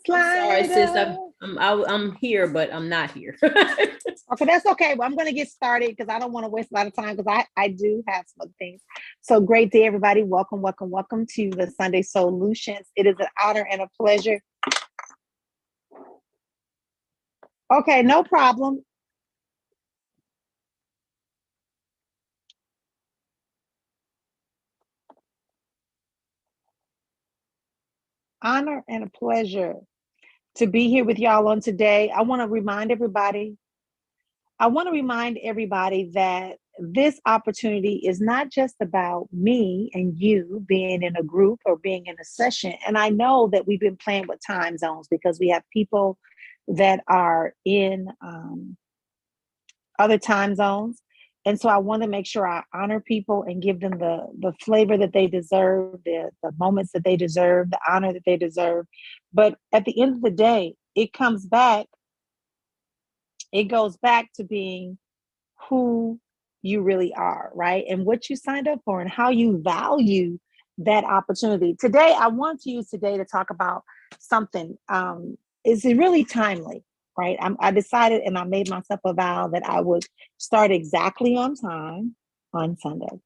I'm sorry, sis. Slider. I'm here, but I'm not here. Okay, that's okay. Well, I'm going to get started because I don't want to waste a lot of time because I do have some things. So great day, everybody. Welcome, welcome, welcome to the Sunday Solutions. It is an honor and a pleasure. Okay, no problem. Honor and a pleasure to be here with y'all on today. I want to remind everybody that this opportunity is not just about me and you being in a group or being in a session. And I know that we've been playing with time zones because we have people that are in other time zones. And so I want to make sure I honor people and give them the flavor that they deserve, the moments that they deserve, the honor that they deserve. But at the end of the day, it goes back to being who you really are, right? And what you signed up for and how you value that opportunity. Today, I want to use today to talk about something. It's really timely, right? I decided and I made myself a vow that I would start exactly on time on Sunday.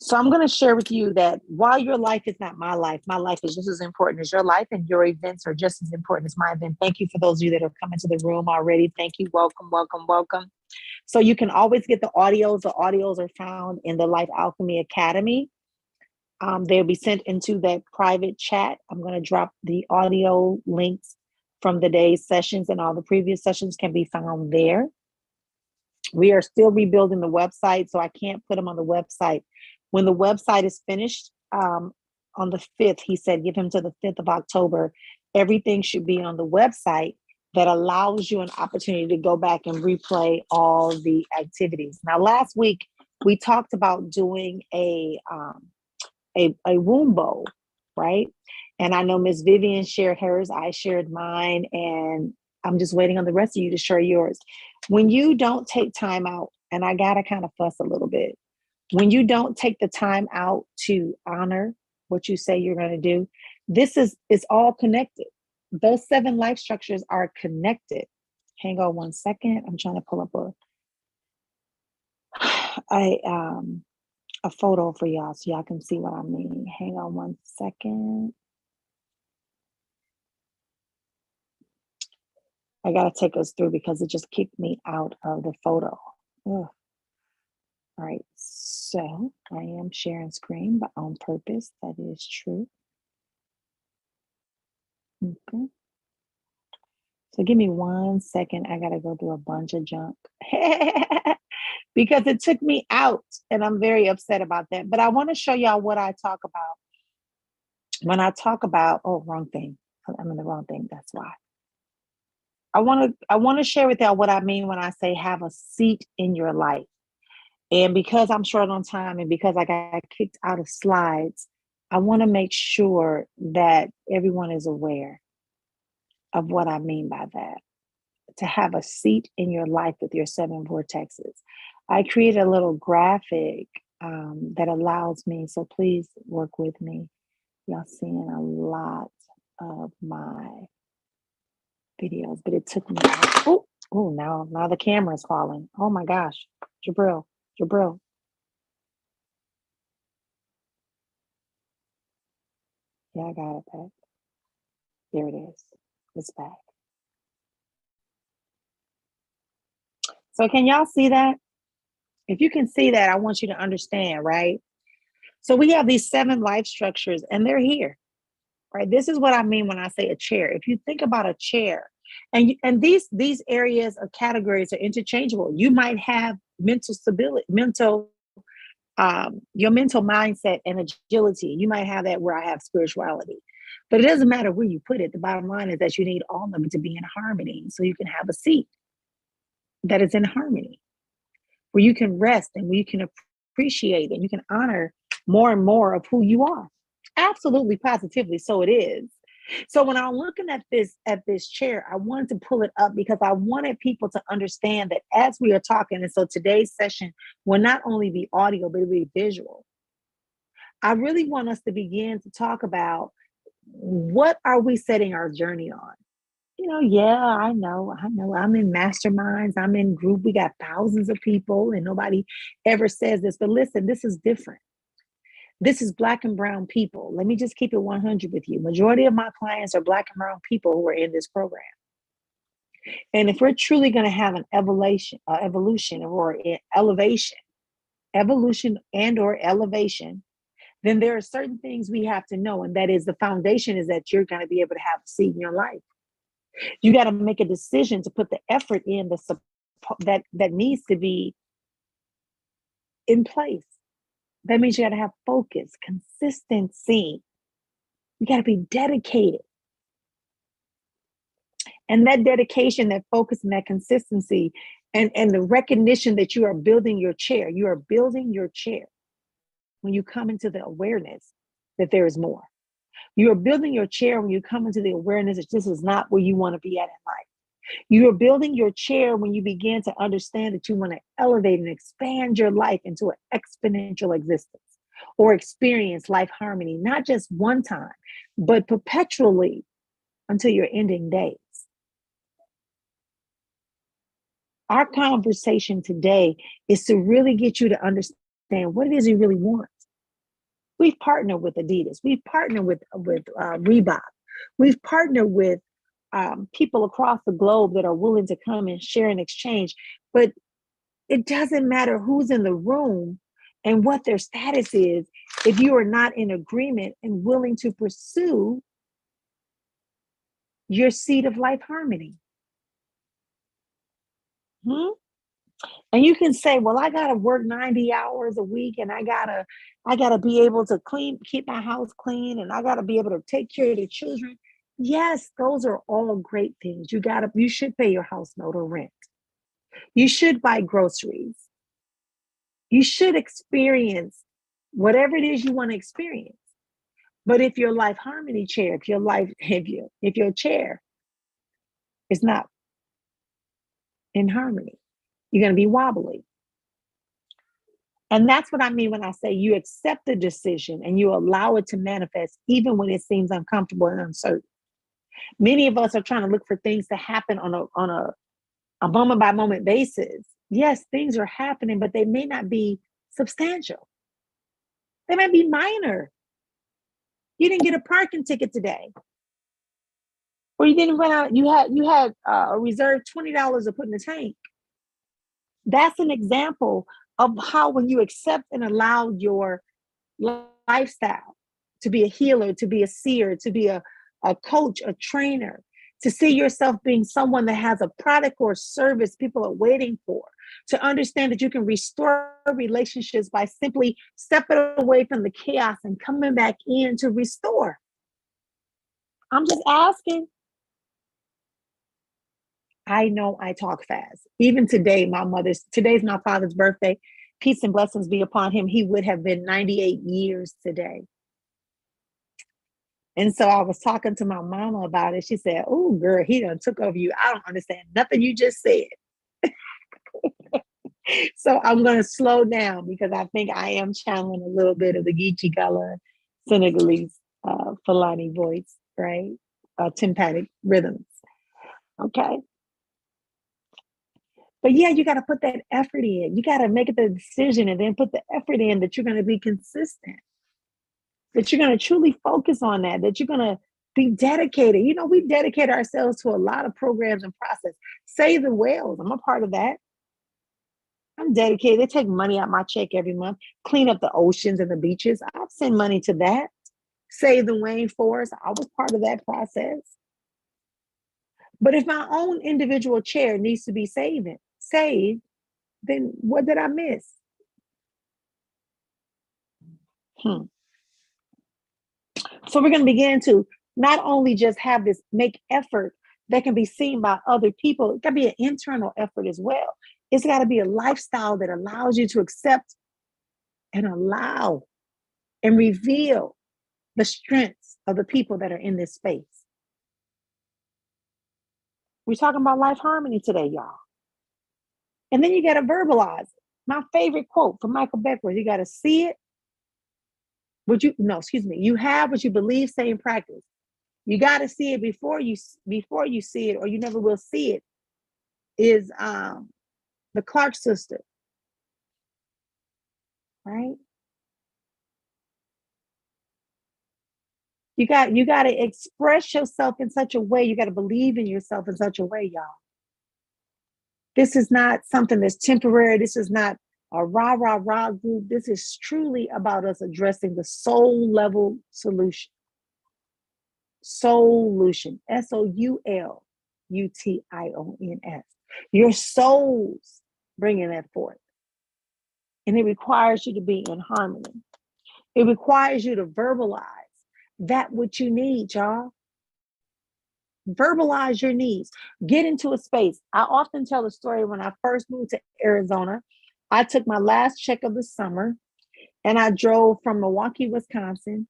So I'm going to share with you that while your life is not my life is just as important as your life, and your events are just as important as my event. Thank you for those of you that are coming to the room already. Thank you. Welcome, welcome, welcome. So you can always get the audios. The audios are found in the Life Alchemy Academy. They'll be sent into that private chat. I'm going to drop the audio links from the day's sessions, and all the previous sessions can be found there. We are still rebuilding the website, so I can't put them on the website. When the website is finished on the 5th, he said, give him to the 5th of October. Everything should be on the website that allows you an opportunity to go back and replay all the activities. Now, last week, we talked about doing a womb bowl, right? And I know Miss Vivian shared hers, I shared mine, and I'm just waiting on the rest of you to share yours. When you don't take time out, and I got to kind of fuss a little bit, when you don't take the time out to honor what you say you're going to do, it's all connected. Those 7 life structures are connected. Hang on one second. I'm trying to pull up a photo for y'all so y'all can see what I mean. Hang on one second. I got to take us through because it just kicked me out of the photo. Ugh. All right, so I am sharing screen, but on purpose. That is true. Okay. So give me 1 second. I got to go through a bunch of junk because it took me out, and I'm very upset about that. But I want to show y'all what I talk about when I talk about, oh, wrong thing. I'm in the wrong thing. That's why. I want to share with y'all what I mean when I say have a seat in your life. And because I'm short on time and because I got kicked out of slides, I want to make sure that everyone is aware of what I mean by that. To have a seat in your life with your 7 vortexes. I created a little graphic that allows me, so please work with me. Y'all seeing a lot of my videos, but it took me out. Oh, now the camera is falling. Oh my gosh, Jabril. Yeah, I got it back. There it is. It's back. So can y'all see that? If you can see that, I want you to understand, right? So we have these 7 life structures and they're here, right? This is what I mean when I say a chair. If you think about a chair, and these areas or categories are interchangeable. You might have mental stability, your mental mindset and agility. You might have that where I have spirituality. But it doesn't matter where you put it. The bottom line is that you need all of them to be in harmony so you can have a seat that is in harmony, where you can rest and where you can appreciate and you can honor more and more of who you are. Absolutely, positively, so it is. So when I'm looking at this chair, I wanted to pull it up because I wanted people to understand that as we are talking, and so today's session will not only be audio, but it'll be visual. I really want us to begin to talk about what are we setting our journey on? Yeah, I know. I'm in masterminds, I'm in group. We got thousands of people, and nobody ever says this. But listen, this is different. This is Black and brown people. Let me just keep it 100 with you. Majority of my clients are Black and brown people who are in this program. And if we're truly going to have an evolution or evolution and or elevation, then there are certain things we have to know. And that is, the foundation is that you're going to be able to have a seed in your life. You got to make a decision to put the effort in that needs to be in place. That means you got to have focus, consistency. You got to be dedicated. And that dedication, that focus, and that consistency, and the recognition that you are building your chair. You are building your chair when you come into the awareness that there is more. You are building your chair when you come into the awareness that this is not where you want to be at in life. You are building your chair when you begin to understand that you want to elevate and expand your life into an exponential existence, or experience life harmony, not just one time, but perpetually until your ending days. Our conversation today is to really get you to understand what it is you really want. We've partnered with Adidas. We've partnered with Reebok. We've partnered with people across the globe that are willing to come and share and exchange. But it doesn't matter who's in the room and what their status is if you are not in agreement and willing to pursue your seed of life harmony. And you can say, well, I gotta work 90 hours a week, and I gotta be able to keep my house clean, and I gotta be able to take care of the children. Yes, those are all great things. You should pay your house note or rent. You should buy groceries. You should experience whatever it is you want to experience. But if your life harmony chair, if your chair is not in harmony, you're going to be wobbly. And that's what I mean when I say you accept the decision and you allow it to manifest, even when it seems uncomfortable and uncertain. Many of us are trying to look for things to happen on a moment by moment basis. Yes, things are happening, but they may not be substantial. They might be minor. You didn't get a parking ticket today, or you didn't run out. You had a reserve $20 to put in the tank. That's an example of how, when you accept and allow your lifestyle to be a healer, to be a seer, to be a coach, a trainer, to see yourself being someone that has a product or service people are waiting for, to understand that you can restore relationships by simply stepping away from the chaos and coming back in to restore. I'm just asking. I know I talk fast. Even today, today's my father's birthday. Peace and blessings be upon him. He would have been 98 years today. And so I was talking to my mama about it. She said, "Oh, girl, he done took over you. I don't understand nothing you just said." So I'm going to slow down because I think I am channeling a little bit of the Geechee Gullah Senegalese Fulani voice, right? Tympanic rhythms. Okay. But yeah, you got to put that effort in. You got to make the decision and then put the effort in that you're going to be consistent, that you're going to truly focus on that you're going to be dedicated. We dedicate ourselves to a lot of programs and process. Save the Whales. I'm a part of that. I'm dedicated. They take money out my check every month, clean up the oceans and the beaches. I'll send money to that. Save the rainforest. I was part of that process. But if my own individual chair needs to be saved, then what did I miss? So we're going to begin to not only just have this make effort that can be seen by other people, it got to be an internal effort as well. It's got to be a lifestyle that allows you to accept and allow and reveal the strengths of the people that are in this space. We're talking about life harmony today, y'all. And then you got to verbalize it. My favorite quote from Michael Beckwith, you got to see it. You have what you believe, say, and practice. You got to see it before you see it, or you never will see it. Is the Clark sister, right? You got to express yourself in such a way. You got to believe in yourself in such a way, y'all. This is not something that's temporary. This is not a rah, rah, rah group. This is truly about us addressing the soul level solution. Soulution, Soulutions. Your soul's bringing that forth. And it requires you to be in harmony. It requires you to verbalize that what you need, y'all. Verbalize your needs. Get into a space. I often tell a story. When I first moved to Arizona, I took my last check of the summer and I drove from Milwaukee, Wisconsin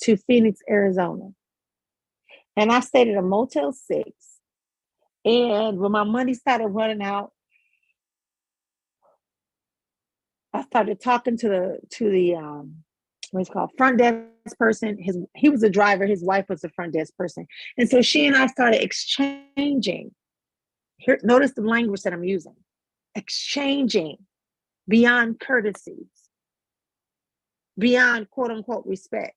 to Phoenix, Arizona. And I stayed at a Motel 6. And when my money started running out, I started talking to the what's called front desk person. He was a driver. His wife was a front desk person. And so she and I started exchanging. Here, notice the language that I'm using. Exchanging beyond courtesies, beyond quote unquote respect.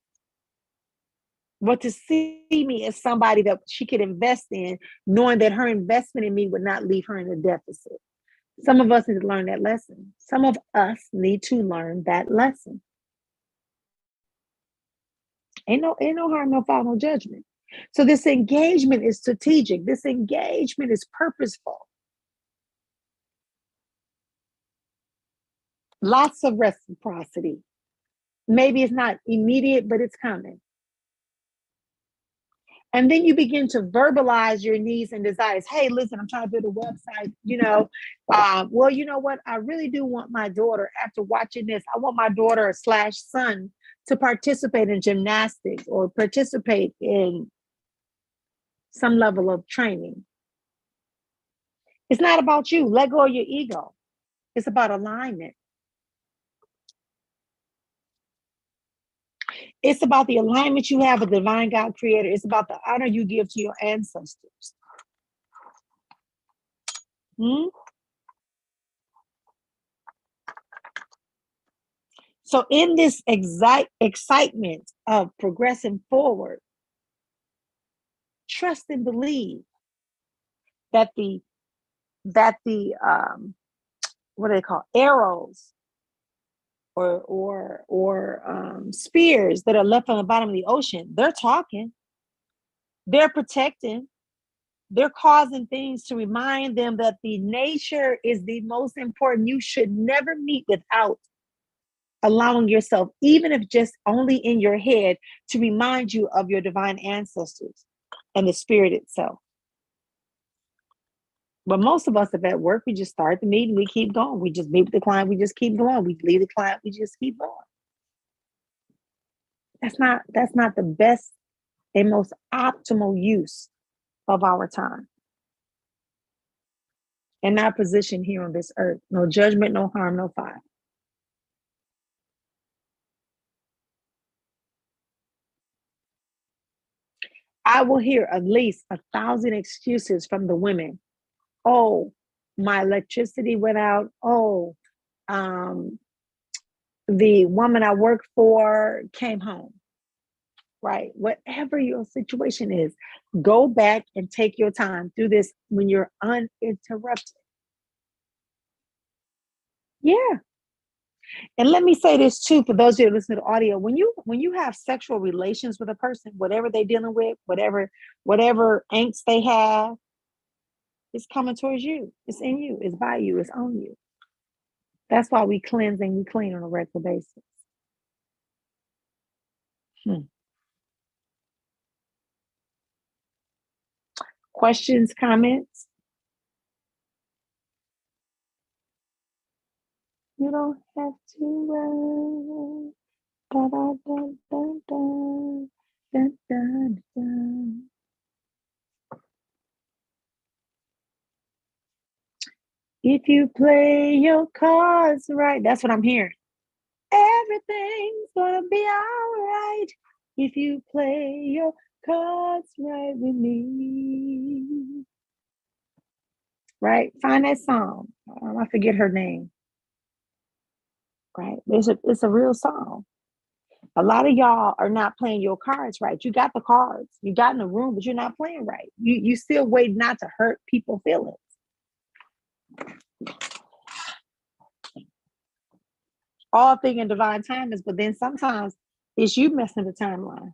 But to see me as somebody that she could invest in, knowing that her investment in me would not leave her in a deficit. Some of us need to learn that lesson. Some of us need to learn that lesson. Ain't no harm, no foul, no judgment. So this engagement is strategic. This engagement is purposeful. Lots of reciprocity. Maybe it's not immediate, but it's coming. And then you begin to verbalize your needs and desires. Hey, listen, I'm trying to build a website, well, you know what? I really do want my daughter, after watching this, I want my daughter / son to participate in gymnastics or participate in some level of training. It's not about you. Let go of your ego. It's about alignment. It's about the alignment you have with the divine God creator. It's about the honor you give to your ancestors. So in this excitement of progressing forward, trust and believe that the what do they call arrows or spears that are left on the bottom of the ocean, they're talking, they're protecting, they're causing things to remind them that the nature is the most important. You should never meet without allowing yourself, even if just only in your head, to remind you of your divine ancestors and the spirit itself. But most of us, if at work, we just start the meeting, we keep going. We just meet with the client, we just keep going. We leave the client, we just keep going. That's not the best and most optimal use of our time and our position here on this earth. No judgment, no harm, no foul. I will hear at least 1,000 excuses from the women. Oh, my electricity went out. Oh, the woman I worked for came home. Right? Whatever your situation is, go back and take your time through this when you're uninterrupted. Yeah. And let me say this too, for those of you who listen to the audio, when you have sexual relations with a person, whatever they're dealing with, whatever angst they have, it's coming towards you. It's in you. It's by you. It's on you. That's why we cleanse and we clean on a regular basis. Questions, comments? You don't have to run. Da, da, da, da, da, da, da. If you play your cards right, that's what I'm hearing. Everything's gonna be all right if you play your God's right with me. Right? Find that song. I forget her name. Right? It's a real song. A lot of y'all are not playing your cards right. You got the cards. You got in the room, but you're not playing right. You still wait not to hurt people's feelings. All thing in divine time is, but then sometimes it's you messing the timeline.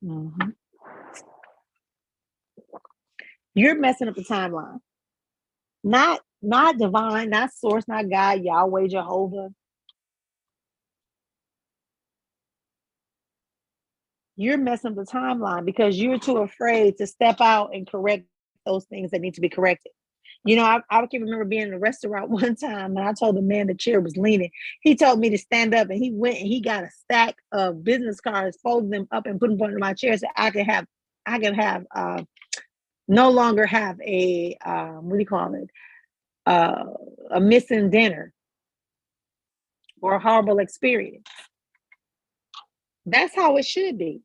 Mm-hmm. You're messing up the timeline. Not divine, not source, not God, Yahweh, Jehovah. You're messing up the timeline because you're too afraid to step out and correct those things that need to be corrected. You know, I can remember being in a restaurant one time and I told the man the chair was leaning. He told me to stand up and he went and he got a stack of business cards, folded them up and put them under my chair so I could have no longer have a what do you call it? A missing dinner or a horrible experience. That's how it should be.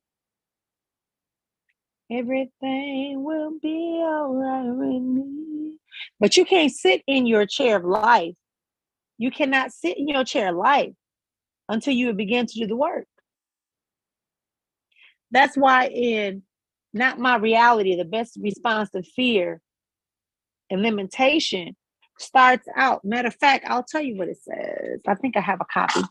Everything will be all right with me. But you can't sit in your chair of life. You cannot sit in your chair of life until you begin to do the work. That's why in Not My Reality, the best response to fear and limitation starts out. Matter of fact, I'll tell you what it says. I think I have a copy.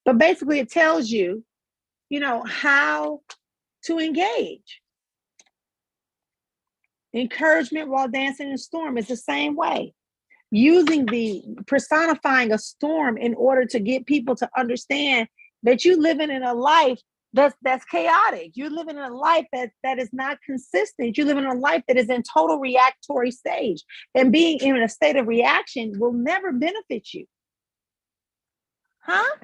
But basically it tells you, how to engage. Encouragement while dancing in a storm is the same way. Personifying a storm in order to get people to understand that you're living in a life that's chaotic. You're living in a life that is not consistent. You're living in a life that is in total reactory stage. And being in a state of reaction will never benefit you. Huh?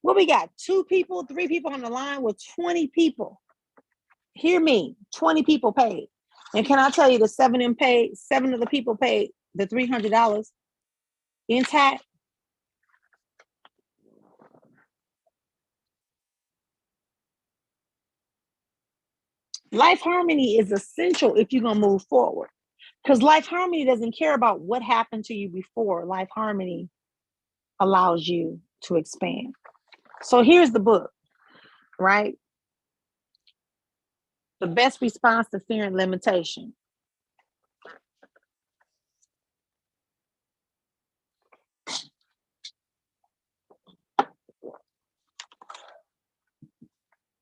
Well, we got 2 people, 3 people on the line with 20 people. Hear me, 20 people paid. And can I tell you the 7 of the people paid the $300 intact? Life harmony is essential if you're going to move forward. Because life harmony doesn't care about what happened to you before. Life harmony allows you to expand. So here's the book, right? The best response to fear and limitation.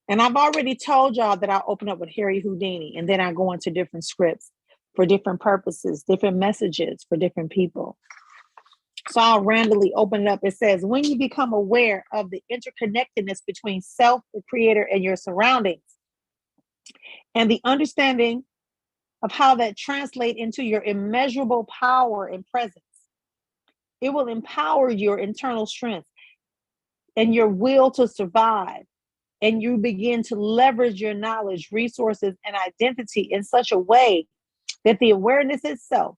And I've already told y'all that I open up with Harry Houdini and then I go into different scripts for different purposes, different messages for different people. So I'll randomly open it up. It says, when you become aware of the interconnectedness between self, the creator, and your surroundings, and the understanding of how that translates into your immeasurable power and presence, it will empower your internal strength and your will to survive. And you begin to leverage your knowledge, resources, and identity in such a way that the awareness itself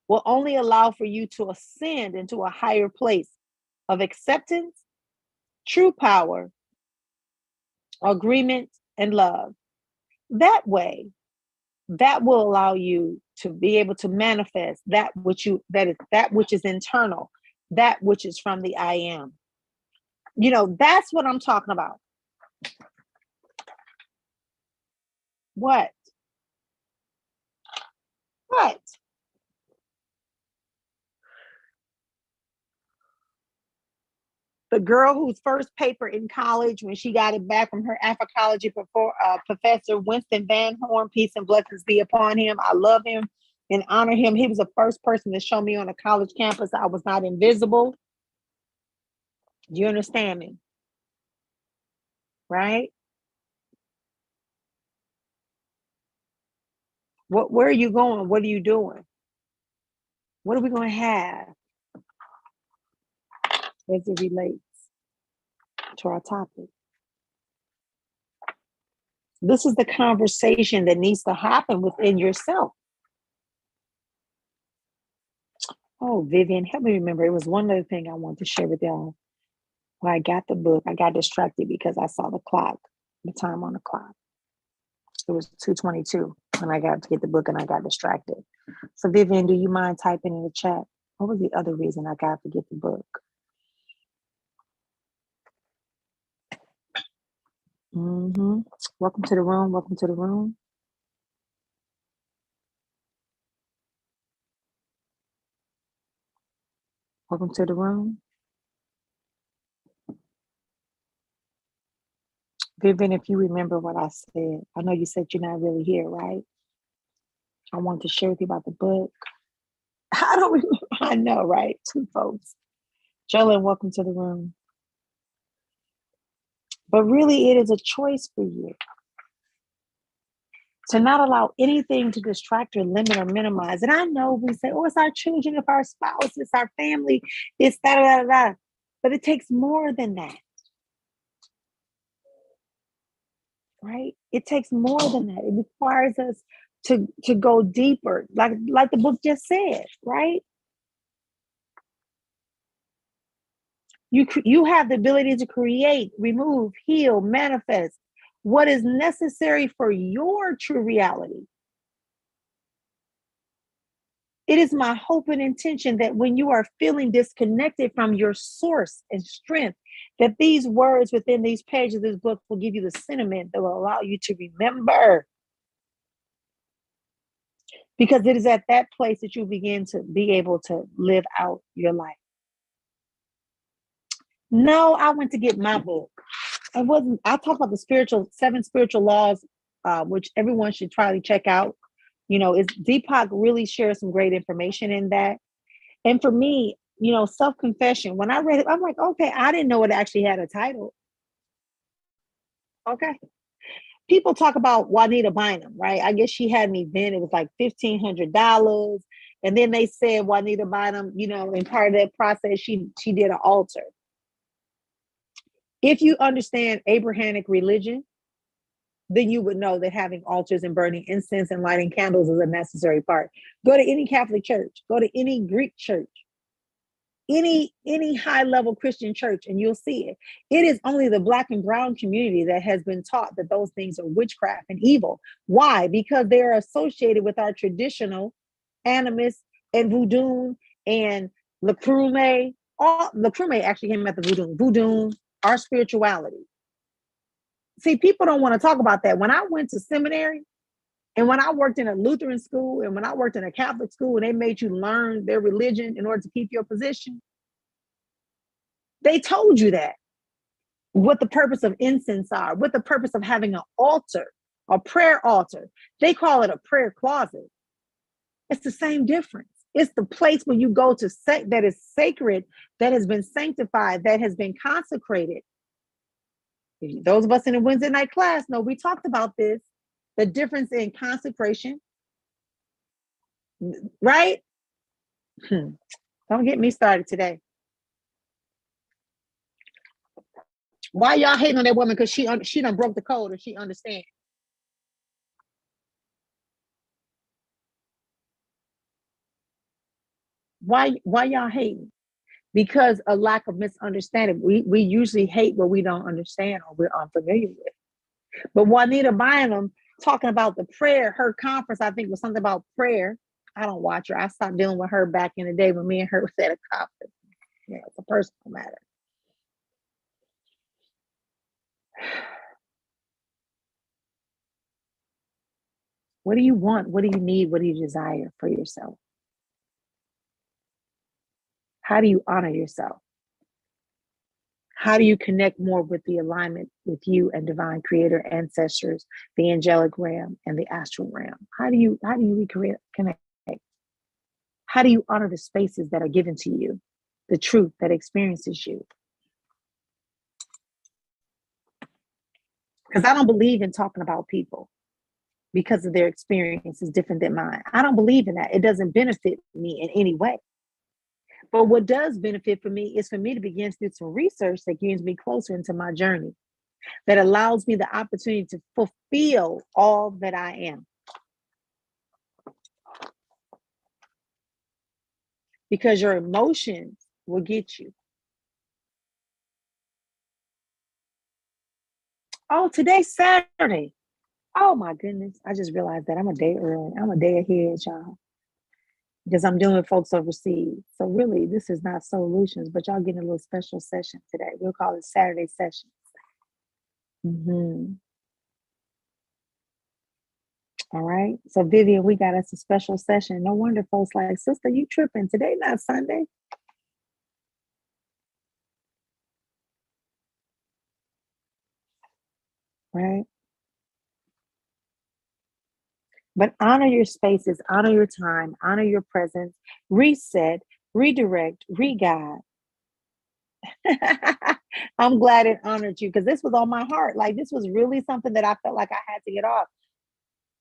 will only allow for you to ascend into a higher place of acceptance, true power, agreement, and love. That way, that will allow you to be able to manifest that which is internal, that which is from the I am. That's what I'm talking about. What? The girl whose first paper in college, when she got it back from her Africology professor, Winston Van Horn, peace and blessings be upon him. I love him and honor him. He was the first person to show me on a college campus I was not invisible. Do you understand me? Right? Where are you going? What are you doing? What are we going to have as it relates to our topic? This is the conversation that needs to happen within yourself. Oh, Vivian, help me remember. It was one other thing I wanted to share with y'all. When I got the book, I got distracted because I saw the clock, the time on the clock. It was 2:22 when I got to get the book and I got distracted. So Vivian, do you mind typing in the chat? What was the other reason I got to get the book? Welcome to the room. Welcome to the room. Welcome to the room. Vivian, if you remember what I said, I know you said you're not really here, right? I wanted to share with you about the book. I don't remember. I know, right? Two folks. Jolene, welcome to the room. But really, it is a choice for you to not allow anything to distract or limit or minimize. And I know we say, oh, it's our children, it's our spouse, it's our family, it's da da da da. But it takes more than that, right? It takes more than that. It requires us to go deeper, like the book just said, right? You have the ability to create, remove, heal, manifest what is necessary for your true reality. It is my hope and intention that when you are feeling disconnected from your source and strength, that these words within these pages of this book will give you the sentiment that will allow you to remember. Because it is at that place that you begin to be able to live out your life. No, I went to get my book. I talk about the 7 spiritual laws, which everyone should try to check out. You know, Deepak really shares some great information in that. And for me, you know, self-confession, when I read it, I'm like, okay, I didn't know it actually had a title. Okay. People talk about Juanita Bynum, right? I guess she had an event, it was like $1,500. And then they said Juanita Bynum, you know, in part of that process, she did an altar. If you understand Abrahamic religion, then you would know that having altars and burning incense and lighting candles is a necessary part. Go to any Catholic church, go to any Greek church, any high level Christian church, and you'll see it. It is only the Black and brown community that has been taught that those things are witchcraft and evil. Why? Because they're associated with our traditional animist and voodoo and lacrume. All lacrume actually came at the voodoo, our spirituality. See, people don't want to talk about that. When I went to seminary and when I worked in a Lutheran school and when I worked in a Catholic school and they made you learn their religion in order to keep your position, they told you that. What the purpose of incense are, what the purpose of having an altar, a prayer altar. They call it a prayer closet. It's the same difference. It's the place where you go to that is sacred, that has been sanctified, that has been consecrated. Those of us in the Wednesday night class know we talked about this, the difference in consecration, right? Don't get me started today. Why y'all hating on that woman? Because she done broke the code or she understands. Why y'all hating? Because a lack of misunderstanding. We usually hate what we don't understand or we're unfamiliar with. But Juanita Bynum talking about the prayer, her conference, I think was something about prayer. I don't watch her. I stopped dealing with her back in the day when me and her was at a conference. Yeah, it's a personal matter. What do you want? What do you need? What do you desire for yourself? How do you honor yourself? How do you connect more with the alignment with you and divine creator, ancestors, the angelic realm, and the astral realm? How do you connect? How do you honor the spaces that are given to you, the truth that experiences you? Because I don't believe in talking about people because of their experience is different than mine. I don't believe in that. It doesn't benefit me in any way. But what does benefit for me is for me to begin to do some research that gets me closer into my journey, that allows me the opportunity to fulfill all that I am. because your emotions will get you. Oh, today's Saturday. Oh my goodness. I just realized that I'm a day early. I'm a day ahead, y'all. Because I'm dealing with folks overseas. So really, this is not Soulutions, but y'all getting a little special session today. We'll call it Saturday sessions. All right. So Vivian, we got us a special session. No wonder folks like, sister, you tripping. Today, not Sunday. Right. But honor your spaces, honor your time, honor your presence, reset, redirect, re-guide. I'm glad it honored you because this was on my heart. Like this was really something that I felt like I had to get off.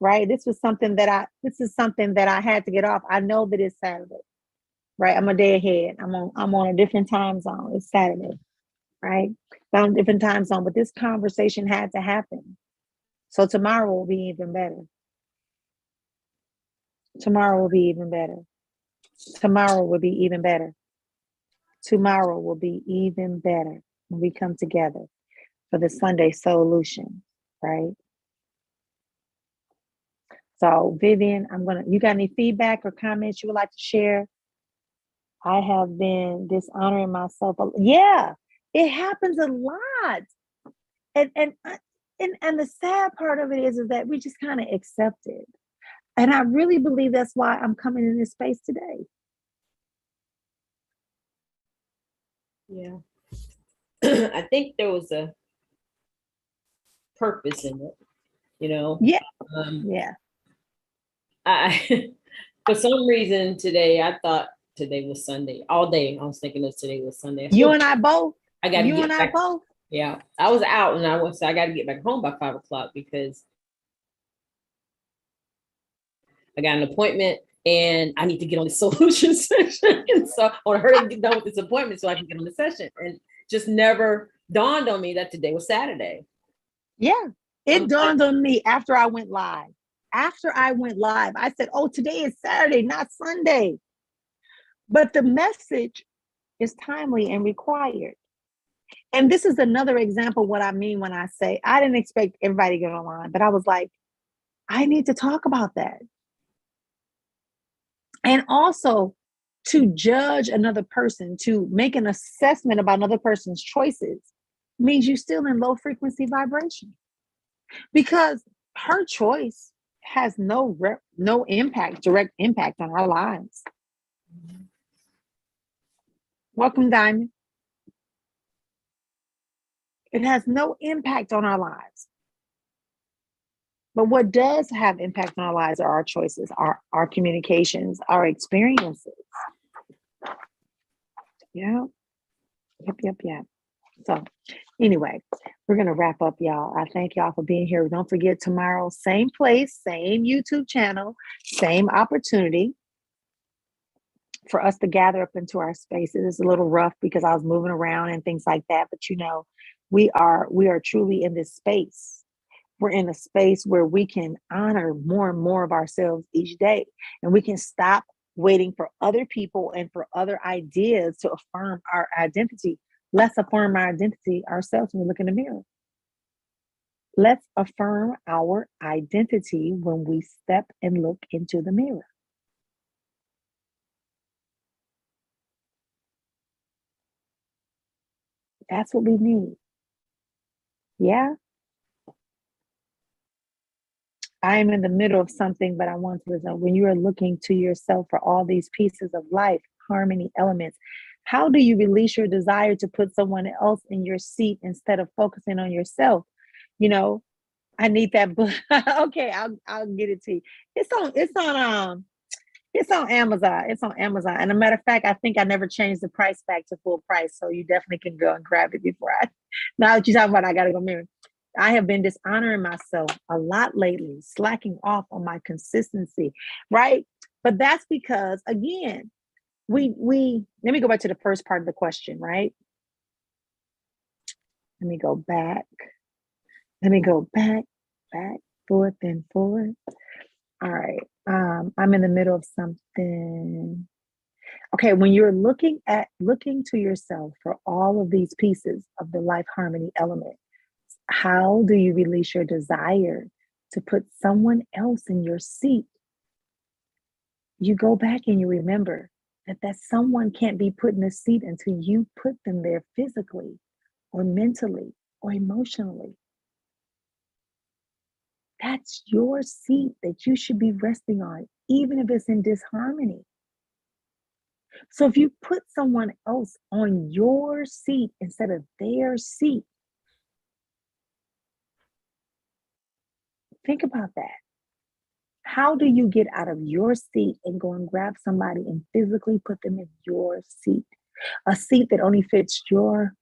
Right. This is something that I had to get off. I know that it's Saturday. Right. I'm a day ahead. I'm on a different time zone. It's Saturday. Right. I'm on a different time zone. But this conversation had to happen. So tomorrow will be even better. Tomorrow will be even better. Tomorrow will be even better. Tomorrow will be even better when we come together for the Sunday Soulutions, right? So Vivian, you got any feedback or comments you would like to share? I have been dishonoring myself. Yeah, it happens a lot. And the sad part of it is that we just kind of accept it. And I really believe that's why I'm coming in this space today. Yeah. I think there was a purpose in it, you know? Yeah. Yeah. For some reason today, I thought today was Sunday. All day I was thinking that today was Sunday. You and I both. I got to get back. Both. Yeah. I was out and I got to get back home by 5 o'clock because I got an appointment and I need to get on the solution session. And so I want to hurry and get done with this appointment so I can get on the session. And just never dawned on me that today was Saturday. Yeah, it dawned on me after I went live. After I went live, I said, oh, today is Saturday, not Sunday. But the message is timely and required. And this is another example of what I mean when I say I didn't expect everybody to get online, but I was like, I need to talk about that. And also to judge another person, to make an assessment about another person's choices means you're still in low frequency vibration. Because her choice has no direct impact on our lives. Welcome, Diamond. It has no impact on our lives. But what does have impact on our lives are our choices, our communications, our experiences. Yeah. Yep. So anyway, we're going to wrap up, y'all. I thank y'all for being here. Don't forget tomorrow, same place, same YouTube channel, same opportunity for us to gather up into our spaces. It's a little rough because I was moving around and things like that. But we are truly in this space. We're in a space where we can honor more and more of ourselves each day. And we can stop waiting for other people and for other ideas to affirm our identity. Let's affirm our identity ourselves when we look in the mirror. Let's affirm our identity when we step and look into the mirror. That's what we need. Yeah. I am in the middle of something, but I want to know when you are looking to yourself for all these pieces of life, harmony, elements, how do you release your desire to put someone else in your seat instead of focusing on yourself? I need that book. Okay, I'll get it to you. It's on Amazon. It's on Amazon. And a matter of fact, I think I never changed the price back to full price. So you definitely can go and grab it before now that you're talking about, I gotta go mirror. I have been dishonoring myself a lot lately, slacking off on my consistency, right? But that's because, again, we let me go back to the first part of the question, right? Let me go back, forth and forward. All right. I'm in the middle of something. Okay, when you're looking to yourself for all of these pieces of the life harmony element, how do you release your desire to put someone else in your seat? You go back and you remember that someone can't be put in a seat until you put them there physically or mentally or emotionally. That's your seat that you should be resting on, even if it's in disharmony. So if you put someone else on your seat instead of their seat, think about that. How do you get out of your seat and go and grab somebody and physically put them in your seat? A seat that only fits your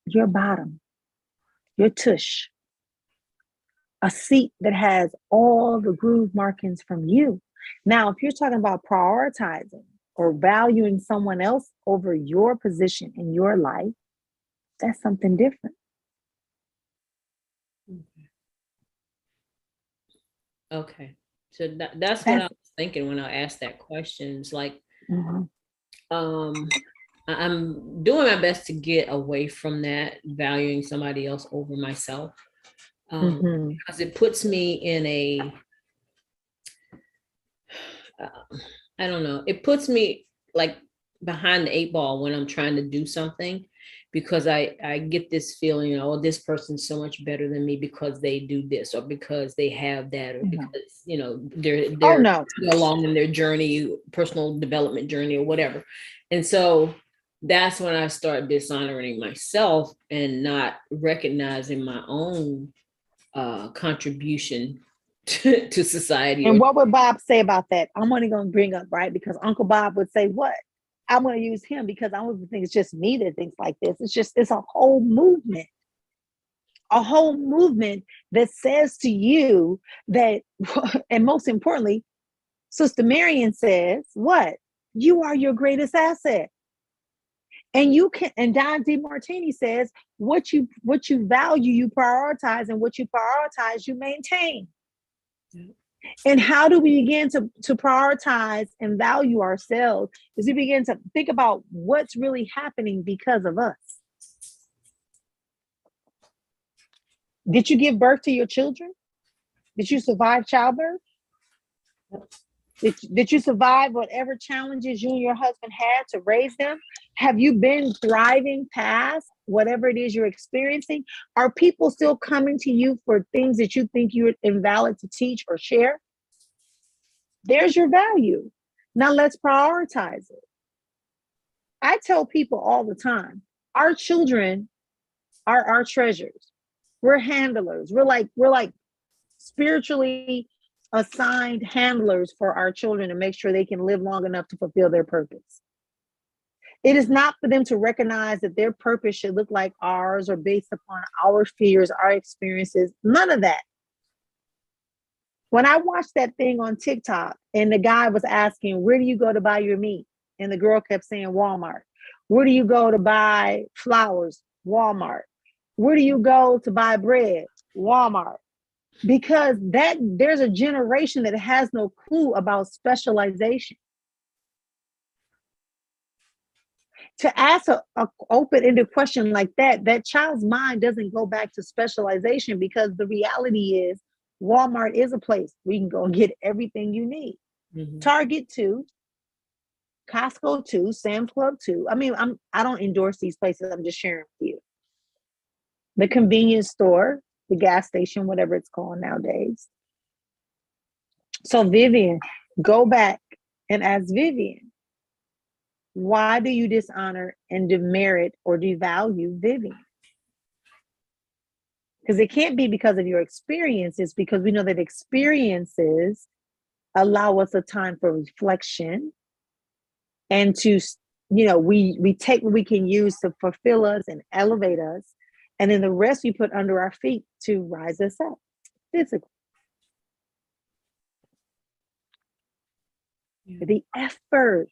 bottom, your tush. A seat that has all the groove markings from you. Now, if you're talking about prioritizing or valuing someone else over your position in your life, that's something different. Okay. So that's what I was thinking when I asked that question. It's like, I'm doing my best to get away from that, valuing somebody else over myself. Because it puts me in a, I don't know, it puts me like behind the 8 ball when I'm trying to do something, because I get this feeling, oh, this person's so much better than me because they do this, or because they have that, or because, they're along in their journey, personal development journey, or whatever. And so that's when I start dishonoring myself and not recognizing my own contribution to society. And what would Bob say about that? I'm only going to bring up, right? Because Uncle Bob would say, what? I'm going to use him because I don't think it's just me that thinks like this. It's a whole movement. A whole movement that says to you that, and most importantly, Sister Marion says, what? You are your greatest asset. And you can, and Don DeMartini says, what you value, you prioritize, and what you prioritize, you maintain. And how do we begin to prioritize and value ourselves? Is we begin to think about what's really happening because of us. Did you give birth to your children? Did you survive childbirth? Did you survive whatever challenges you and your husband had to raise them? Have you been thriving past whatever it is you're experiencing? Are people still coming to you for things that you think you're invalid to teach or share? There's your value. Now let's prioritize it. I tell people all the time, our children are our treasures. We're handlers. We're like spiritually assigned handlers for our children to make sure they can live long enough to fulfill their purpose. It is not for them to recognize that their purpose should look like ours or based upon our fears, our experiences, none of that. When I watched that thing on TikTok and the guy was asking, where do you go to buy your meat? And the girl kept saying Walmart. Where do you go to buy flowers? Walmart. Where do you go to buy bread? Walmart. Because there's a generation that has no clue about specialization. To ask a open-ended question like that child's mind doesn't go back to specialization, because the reality is Walmart is a place where you can go and get everything you need. Target too, Costco too, Sam's Club too. I mean, I don't endorse these places. I'm just sharing with you. The convenience store, the gas station, whatever it's called nowadays. So Vivian, go back and ask Vivian, why do you dishonor and demerit or devalue Vivian? Because it can't be because of your experiences, because we know that experiences allow us a time for reflection and to, we take what we can use to fulfill us and elevate us. And then the rest we put under our feet to rise us up physically. Yeah. The effort,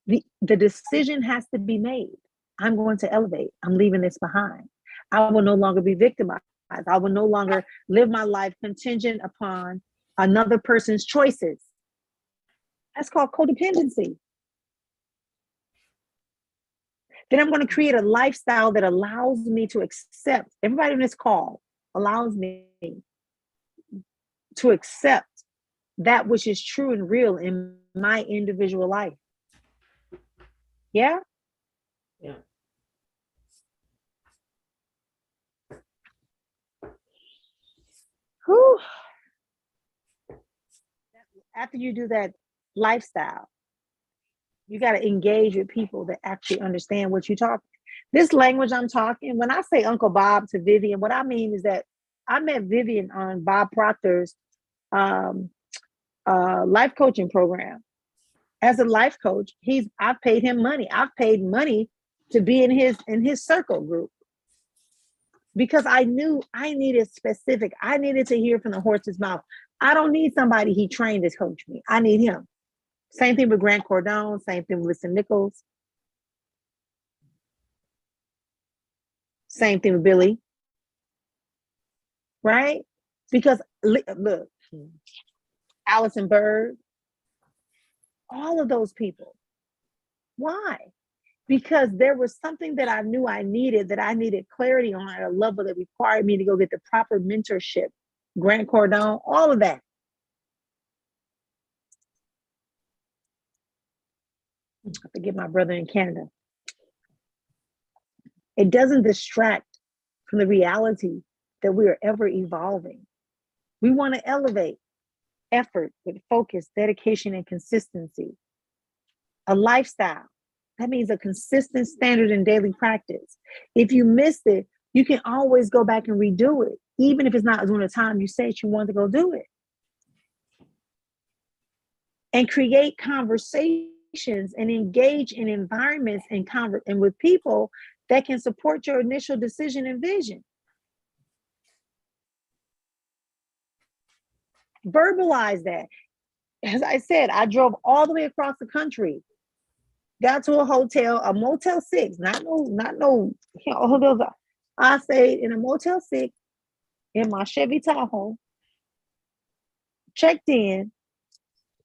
the decision has to be made. I'm going to elevate. I'm leaving this behind. I will no longer be victimized. I will no longer live my life contingent upon another person's choices. That's called codependency. Then I'm going to create a lifestyle that allows me to accept, everybody in this call allows me to accept that which is true and real in my individual life. Yeah? Yeah. Whew. After you do that lifestyle, you got to engage with people that actually understand what you're talking. This language I'm talking, when I say Uncle Bob to Vivian, what I mean is that I met Vivian on Bob Proctor's um, life coaching program. As a life coach, I've paid him money. I've paid money to be in his circle group because I knew I needed specific. I needed to hear from the horse's mouth. I don't need somebody he trained to coach me. I need him. Same thing with Grant Cardone. Same thing with Listen Nichols. Same thing with Billy. Right? Because look, Allison Bird, all of those people. Why? Because there was something that I knew I needed, that I needed clarity on at a level that required me to go get the proper mentorship. Grant Cardone, all of that. I forget my brother in Canada. It doesn't distract from the reality that we are ever evolving. We want to elevate effort with focus, dedication, and consistency. A lifestyle. That means a consistent standard in daily practice. If you missed it, you can always go back and redo it, even if it's not during the time you said you wanted to go do it. And create conversations and engage in environments and with people that can support your initial decision and vision. Verbalize that. As I said, I drove all the way across the country, got to a hotel, a Motel 6, not no hotels. I stayed in a Motel 6 in my Chevy Tahoe, checked in,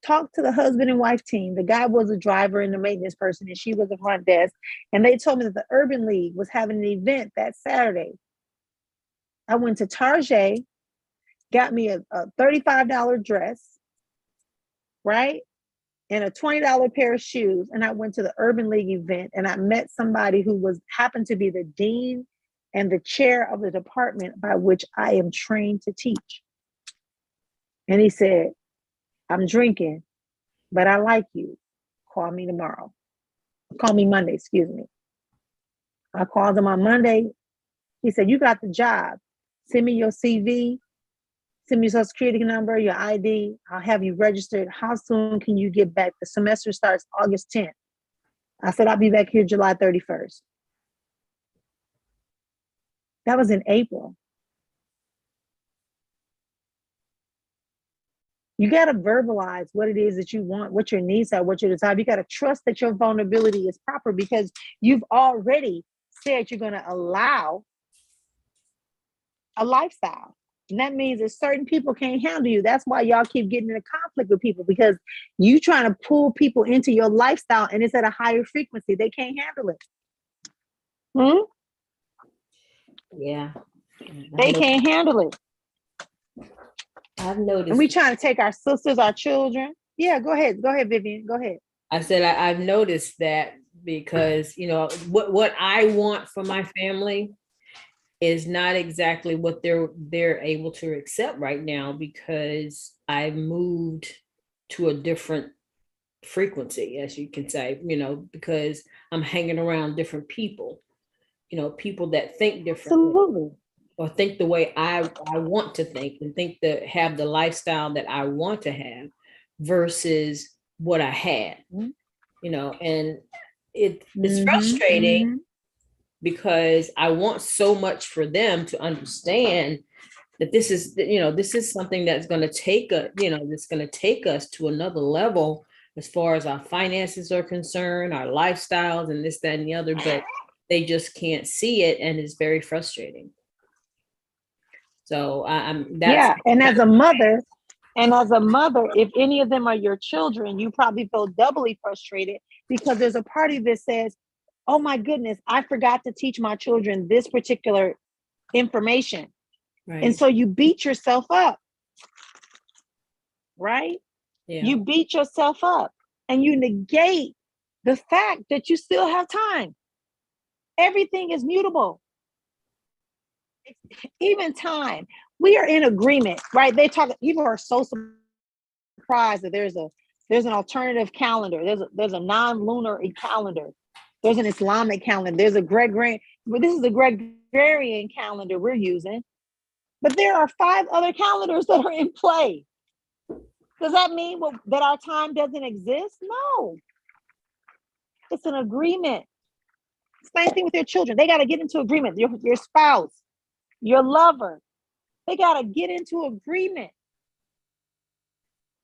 talked to the husband and wife team. The guy was a driver and the maintenance person, and she was the front desk. And they told me that the Urban League was having an event that Saturday. I went to Target, got me a $35 dress, right? And a $20 pair of shoes. And I went to the Urban League event and I met somebody who happened to be the dean and the chair of the department by which I am trained to teach. And he said, I'm drinking, but I like you. Call me tomorrow. Call me Monday, excuse me. I called him on Monday. He said, you got the job. Send me your CV. Send me your social security number, your ID. I'll have you registered. How soon can you get back? The semester starts August 10th. I said, I'll be back here July 31st. That was in April. You got to verbalize what it is that you want, what your needs are, what your desire. You got to trust that your vulnerability is proper because you've already said you're going to allow a lifestyle. And that means that certain people can't handle you. That's why y'all keep getting into conflict with people because you trying to pull people into your lifestyle and it's at a higher frequency. They can't handle it. Yeah. They can't handle it. I've noticed. And we trying to take our sisters, our children. Yeah, go ahead. Go ahead, Vivian. Go ahead. I said I've noticed that because, what I want for my family is not exactly what they're able to accept right now because I moved to a different frequency, as you can say, because I'm hanging around different people, people that think differently. Absolutely. Or think the way I want to think and have the lifestyle that I want to have versus what I had, and it's frustrating because I want so much for them to understand that this is something that's going to take us to another level as far as our finances are concerned, our lifestyles and this, that, and the other, but they just can't see it. And it's very frustrating. So and as a mother, if any of them are your children, you probably feel doubly frustrated because there's a party that says, oh my goodness, I forgot to teach my children this particular information. Right. And so you beat yourself up, right? Yeah. You beat yourself up and you negate the fact that you still have time. Everything is mutable. Even time. We are in agreement, right? They talk, people are so surprised that there's an alternative calendar. There's a non-lunar calendar. There's an Islamic calendar. There's a Gregorian, but this is the Gregorian calendar we're using. But there are 5 other calendars that are in play. Does that mean that our time doesn't exist? No. It's an agreement. Same thing with your children. They got to get into agreement. Your spouse, your lover, they got to get into agreement.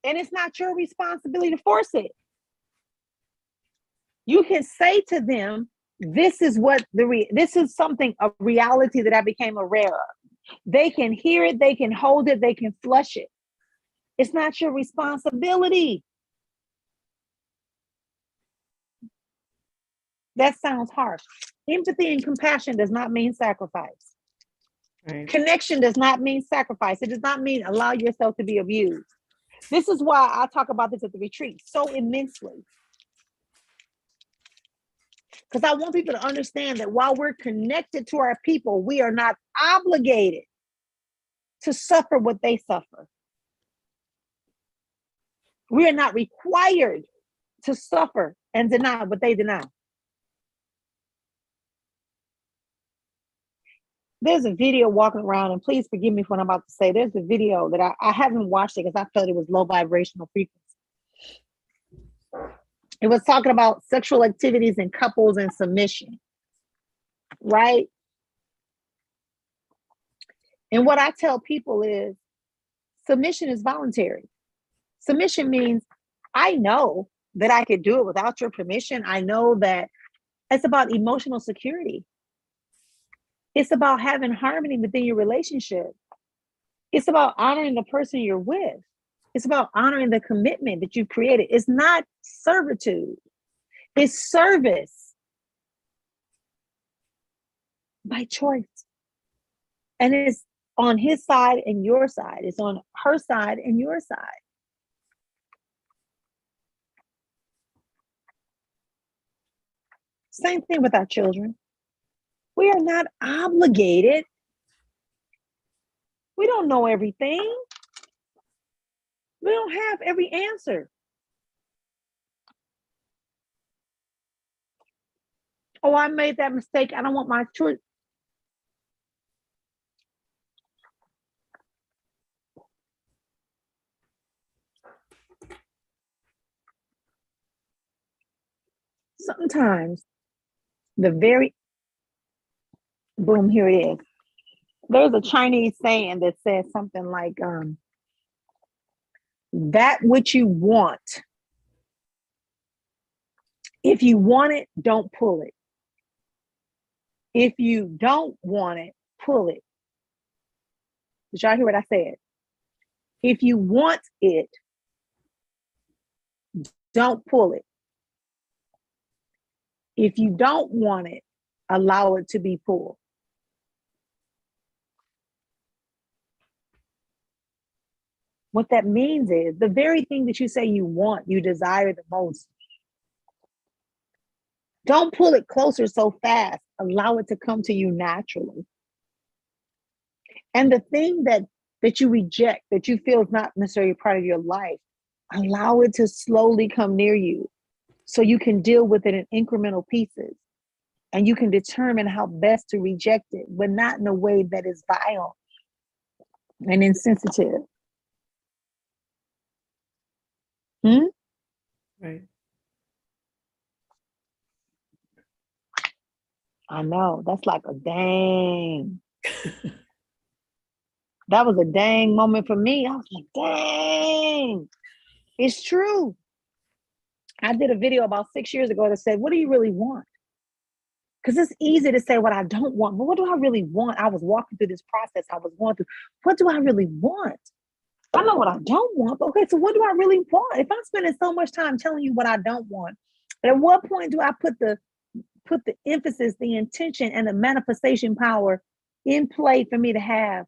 And it's not your responsibility to force it. You can say to them, this is something, a reality that I became aware of. They can hear it, they can hold it, they can flush it. It's not your responsibility. That sounds harsh. Empathy and compassion does not mean sacrifice. Right. Connection does not mean sacrifice. It does not mean allow yourself to be abused. This is why I talk about this at the retreat so immensely. Because I want people to understand that while we're connected to our people, we are not obligated to suffer what they suffer. We are not required to suffer and deny what they deny. There's a video walking around, and please forgive me for what I'm about to say. There's a video that I haven't watched it because I felt it was low vibrational frequency. It was talking about sexual activities in couples and submission, right? And what I tell people is submission is voluntary. Submission means I know that I could do it without your permission. I know that it's about emotional security. It's about having harmony within your relationship. It's about honoring the person you're with. It's about honoring the commitment that you've created. It's not servitude. It's service by choice. And it's on his side and your side. It's on her side and your side. Same thing with our children. We are not obligated. We don't know everything. We don't have every answer. Oh, I made that mistake. I don't want my children. Sometimes boom, here it is. There's a Chinese saying that says something like, that which you want, if you want it, don't pull it. If you don't want it, pull it. Did y'all hear what I said? If you want it, don't pull it. If you don't want it, allow it to be pulled. What that means is the very thing that you say you want, you desire the most. Don't pull it closer so fast. Allow it to come to you naturally. And the thing that you reject, that you feel is not necessarily part of your life, allow it to slowly come near you so you can deal with it in incremental pieces. And you can determine how best to reject it, but not in a way that is vile and insensitive. Right. I know, that's like a dang. That was a dang moment for me. I was like, dang, it's true. I did a video about 6 years ago that said, what do you really want? Because it's easy to say what I don't want, but what do I really want? I was walking through this process. I was going through, what do I really want? I know what I don't want, but okay, so what do I really want? If I'm spending so much time telling you what I don't want, at what point do I put the put the emphasis, the intention, and the manifestation power in play for me to have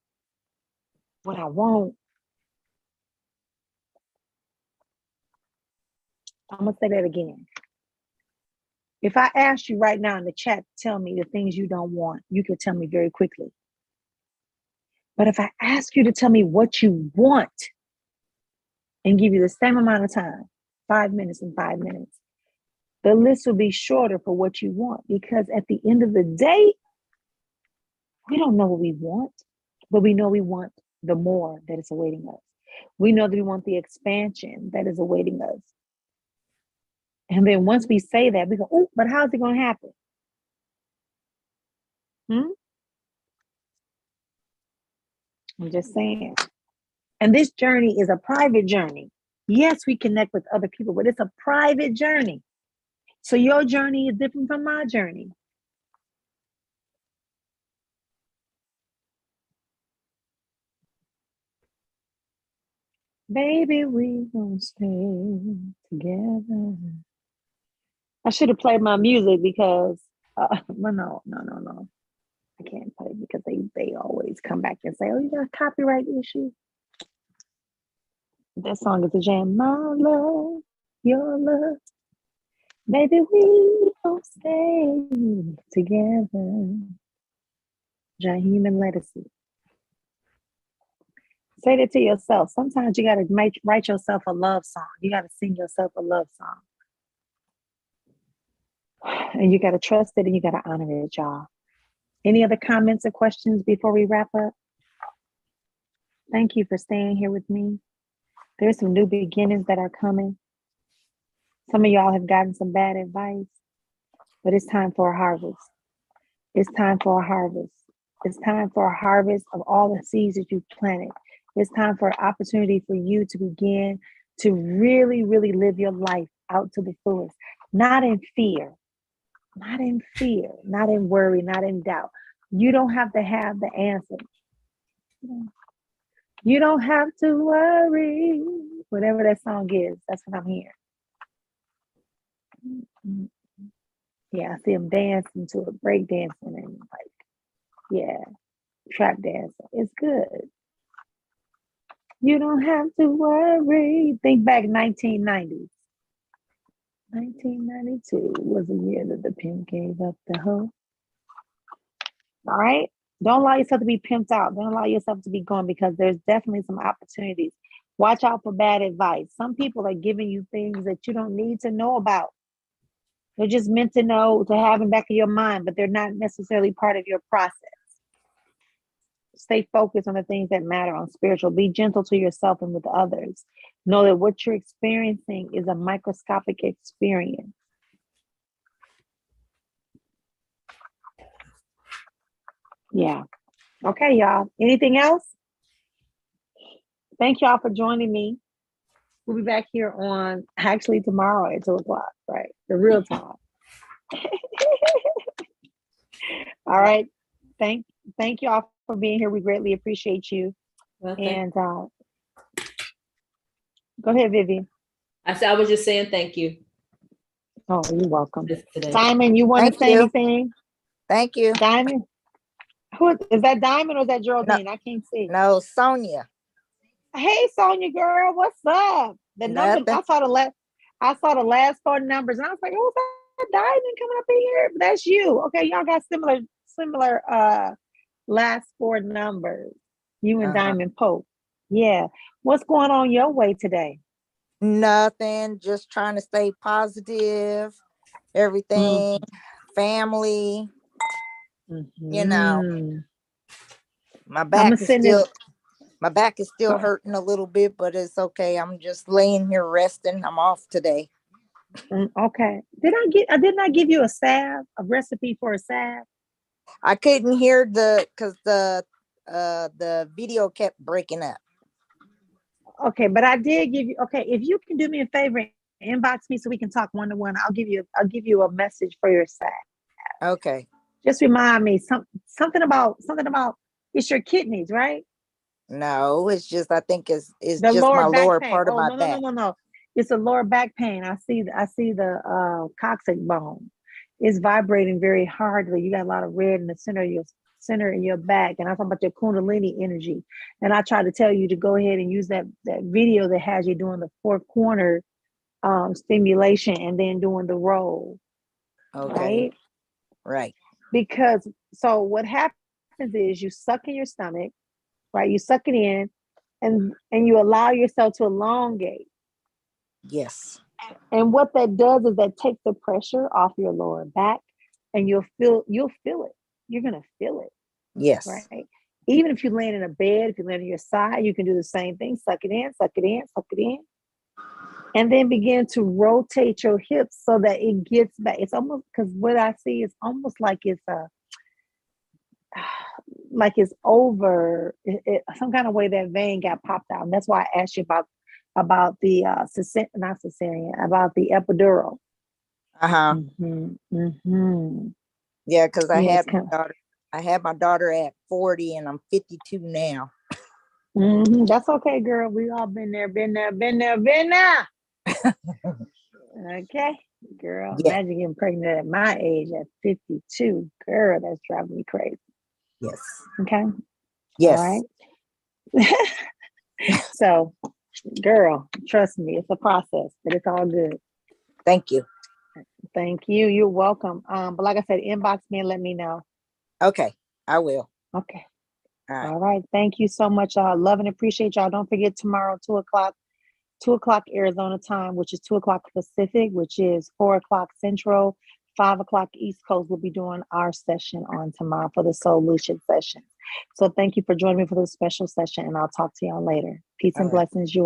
what I want. I'm going to say that again. If I asked you right now in the chat to tell me the things you don't want, you could tell me very quickly. But if I ask you to tell me what you want and give you the same amount of time, 5 minutes and 5 minutes, the list will be shorter for what you want, because at the end of the day, we don't know what we want, but we know we want the more that is awaiting us. We know that we want the expansion that is awaiting us. And then once we say that, we go, oh, but how's it going to happen? I'm just saying. And this journey is a private journey. Yes, we connect with other people, but it's a private journey. So your journey is different from my journey. Baby, we gonna stay together. I should have played my music because, no. I can't play because they always come back and say, oh, you got a copyright issue. That song is a jam. My love, your love. Baby, we gonna stay together. Jaheim and Legacy. Say that to yourself. Sometimes you got to write yourself a love song. You got to sing yourself a love song. And you got to trust it and you got to honor it, y'all. Any other comments or questions before we wrap up? Thank you for staying here with me. There's some new beginnings that are coming. Some of y'all have gotten some bad advice, but it's time for a harvest. It's time for a harvest. It's time for a harvest of all the seeds that you've planted. It's time for an opportunity for you to begin to really, really live your life out to the fullest. Not in fear, not in worry, not in doubt. You don't have to have the answer. You don't have to worry. Whatever that song is, that's what I'm hearing. Yeah, I see them dancing to it, break dancing and trap dancing. It's good. You don't have to worry. Think back 1990s. 1992 was the year that the pimp gave up the hoe. All right? Don't allow yourself to be pimped out. Don't allow yourself to be gone, because there's definitely some opportunities. Watch out for bad advice. Some people are giving you things that you don't need to know about. They're just meant to know, to have in the back of your mind, but they're not necessarily part of your process. Stay focused on the things that matter, on spiritual. Be gentle to yourself and with others. Know that what you're experiencing is a microscopic experience. Yeah. Okay, y'all. Anything else? Thank y'all for joining me. We'll be back here on actually tomorrow at 2:00, right? The real time. All right. Thank y'all for being here. We greatly appreciate you. Okay. And go ahead, Vivian. I was just saying thank you. Oh, you're welcome. Today. Simon, you want to say anything? Thank you. Diamond? Who is that, Diamond or is that Geraldine? No, I can't see. No, Sonia. Hey, Sonia girl, what's up? The number I saw the last 4 numbers, and I was like, "Oh, that Diamond coming up in here?" But that's you. Okay, y'all got similar last 4 numbers. You and Diamond Pope. Yeah. What's going on your way today? Nothing. Just trying to stay positive. Everything, family. You know, my back is still hurting a little bit, but it's okay. I'm just laying here resting. I'm off today. Okay. Did not give you a recipe for a salve? I couldn't hear because the video kept breaking up. Okay, but I did give you. Okay, if you can do me a favor, inbox me so we can talk one-to-one. I'll give you a message for your salve. Okay. Just remind me something about it's your kidneys, right? No, it's just I think it's just my lower part of my back. No. It's a lower back pain. I see the coccyx bone. is vibrating very hardly. You got a lot of red in the center in your back, and I'm talking about your Kundalini energy. And I try to tell you to go ahead and use that video that has you doing the four corner stimulation and then doing the roll. Okay. Right. Because so what happens is you suck in your stomach, right? You suck it in, and you allow yourself to elongate. Yes. And what that does is that takes the pressure off your lower back, and you'll feel it. You're gonna feel it. Yes. Right. Even if you land in a bed, if you land on your side, you can do the same thing. Suck it in, suck it in, suck it in. And then begin to rotate your hips so that it gets back. It's almost, because what I see is almost like it's over some kind of way that vein got popped out. And that's why I asked you about the not cesarean, about the epidural. Yeah, because I had my daughter at 40 and I'm 52 now. That's okay, girl. We all been there. Okay, girl. Yeah. Imagine getting pregnant at my age at 52. Girl, that's driving me crazy. Yes. Okay. Yes. All right. So, girl, trust me, it's a process, but it's all good. Thank you. Thank you. You're welcome. But like I said, inbox me and let me know. Okay, I will. Okay. All right. Thank you so much. Love and appreciate y'all. Don't forget tomorrow, 2:00 Arizona time, which is 2:00 Pacific, which is 4:00 Central, 5:00 East Coast. We'll be doing our session on tomorrow for the Soulutions session. So thank you for joining me for this special session, and I'll talk to y'all later. Peace and blessings, you all.